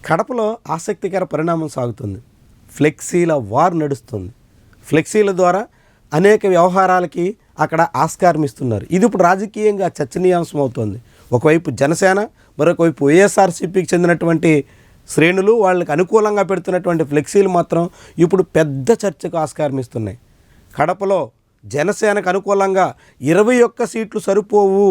కడపలో ఆసక్తికర పరిణామం సాగుతుంది. ఫ్లెక్సీల వార్ నడుస్తుంది. ఫ్లెక్సీల ద్వారా అనేక వ్యవహారాలకి అక్కడ ఆస్కారం ఇస్తున్నారు. ఇది ఇప్పుడు రాజకీయంగా చర్చనీయాంశం అవుతుంది. ఒకవైపు జనసేన, మరొకవైపు వైఎస్ఆర్సీపీకి చెందినటువంటి శ్రేణులు వాళ్ళకి అనుకూలంగా పెడుతున్నటువంటి ఫ్లెక్సీలు మాత్రం ఇప్పుడు పెద్ద చర్చకు ఆస్కారం ఇస్తున్నాయి. కడపలో జనసేనకు అనుకూలంగా 21 సీట్లు సరిపోవు,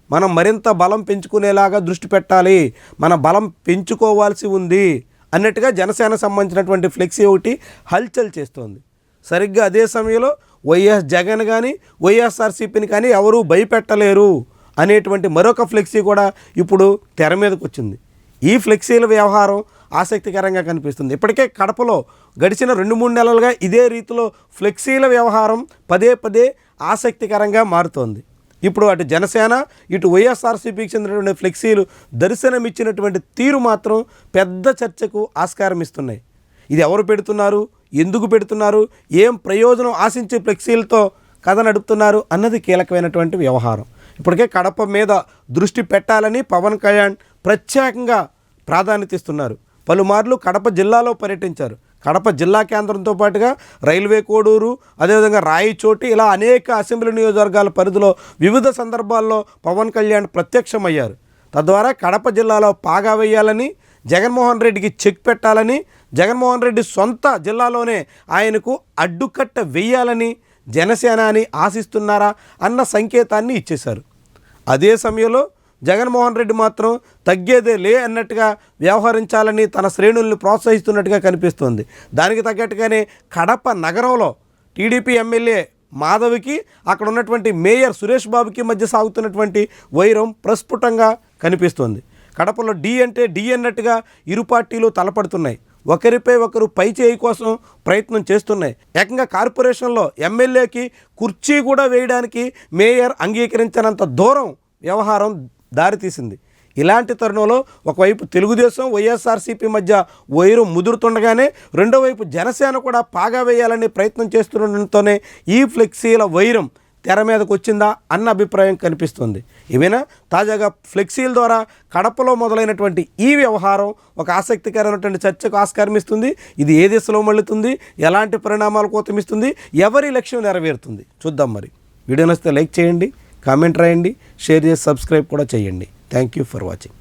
మనం మరింత బలం పెంచుకునేలాగా దృష్టి పెట్టాలి, మన బలం పెంచుకోవాల్సి ఉంది అన్నట్టుగా జనసేన సంబంధించినటువంటి ఫ్లెక్సీ ఒకటి హల్చల్ చేస్తోంది. సరిగ్గా అదే సమయంలో వైఎస్ జగన్ కానీ వైఎస్ఆర్సీపీని కానీ ఎవరూ భయపెట్టలేరు అనేటువంటి మరొక ఫ్లెక్సీ కూడా ఇప్పుడు తెర మీదకు వచ్చింది. ఈ ఫ్లెక్సీల వ్యవహారం ఆసక్తికరంగా కనిపిస్తుంది. ఇప్పటికే కడపలో గడిచిన 2-3 నెలలుగా ఇదే రీతిలో ఫ్లెక్సీల వ్యవహారం పదే పదే ఆసక్తికరంగా మారుతోంది. ఇప్పుడు అటు జనసేన, ఇటు వైఎస్ఆర్సీపీకి చెందినటువంటి ఫ్లెక్సీలు దర్శనమిచ్చినటువంటి తీరు మాత్రం పెద్ద చర్చకు ఆస్కారం ఇస్తున్నాయి. ఇది ఎవరు పెడుతున్నారు, ఎందుకు పెడుతున్నారు, ఏం ప్రయోజనం ఆశించే ఫ్లెక్సీలతో కథ నడుపుతున్నారు అన్నది కీలకమైనటువంటి వ్యవహారం. ఇప్పటికే కడప మీద దృష్టి పెట్టాలని పవన్ కళ్యాణ్ ప్రత్యేకంగా ప్రాధాన్యత ఇస్తున్నారు. పలుమార్లు కడప జిల్లాలో పర్యటించారు. కడప జిల్లా కేంద్రంతో పాటుగా రైల్వే కోడూరు, అదేవిధంగా రాయచోటి, ఇలా అనేక అసెంబ్లీ నియోజకవర్గాల పరిధిలో వివిధ సందర్భాల్లో పవన్ కళ్యాణ్ ప్రత్యక్షమయ్యారు. తద్వారా కడప జిల్లాలో పాగా వేయాలని, జగన్మోహన్ రెడ్డికి చెక్ పెట్టాలని, జగన్మోహన్ రెడ్డి సొంత జిల్లాలోనే ఆయనకు అడ్డుకట్ట వేయాలని జనసేనాని ఆశిస్తున్నారా అన్న సంకేతాన్ని ఇచ్చేశారు. అదే సమయంలో జగన్మోహన్ రెడ్డి మాత్రం తగ్గేదే లే అన్నట్టుగా వ్యవహరించాలని తన శ్రేణుల్ని ప్రోత్సహిస్తున్నట్టుగా కనిపిస్తోంది. దానికి తగ్గట్టుగానే కడప నగరంలో టీడీపీ ఎమ్మెల్యే మాధవికి, అక్కడ ఉన్నటువంటి మేయర్ సురేష్ బాబుకి మధ్య సాగుతున్నటువంటి వైరం ప్రస్ఫుటంగా కనిపిస్తోంది. కడపలో డి అంటే డి అన్నట్టుగా ఇరు పార్టీలు తలపడుతున్నాయి. ఒకరిపై ఒకరు పై చేయి కోసం ప్రయత్నం చేస్తున్నాయి. ఏకంగా కార్పొరేషన్లో ఎమ్మెల్యేకి కుర్చీ కూడా వేయడానికి మేయర్ అంగీకరించినంత దూరం వ్యవహారం దారితీసింది. ఇలాంటి తరుణంలో ఒకవైపు తెలుగుదేశం, వైఎస్ఆర్సీపీ మధ్య వైరు ముదురుతుండగానే రెండో వైపు జనసేన కూడా పాగా వేయాలని ప్రయత్నం చేస్తుండటంతోనే ఈ ఫ్లెక్సీల వైరం తెర మీదకు వచ్చిందా అన్న అభిప్రాయం కనిపిస్తుంది. ఏమైనా తాజాగా ఫ్లెక్సీల ద్వారా కడపలో మొదలైనటువంటి ఈ వ్యవహారం ఒక ఆసక్తికరమైనటువంటి చర్చకు ఆస్కారం ఇస్తుంది. ఇది ఏ దిశలో మళ్ళుతుంది, ఎలాంటి పరిణామాలు కోతమిస్తుంది, ఎవరి లక్ష్యం నెరవేరుతుంది చూద్దాం. మరి వీడియో నచ్చితే లైక్ చేయండి, కామెంట్ రాయండి, షేర్ చేసి సబ్స్క్రైబ్ కూడా చేయండి. Thank you for watching.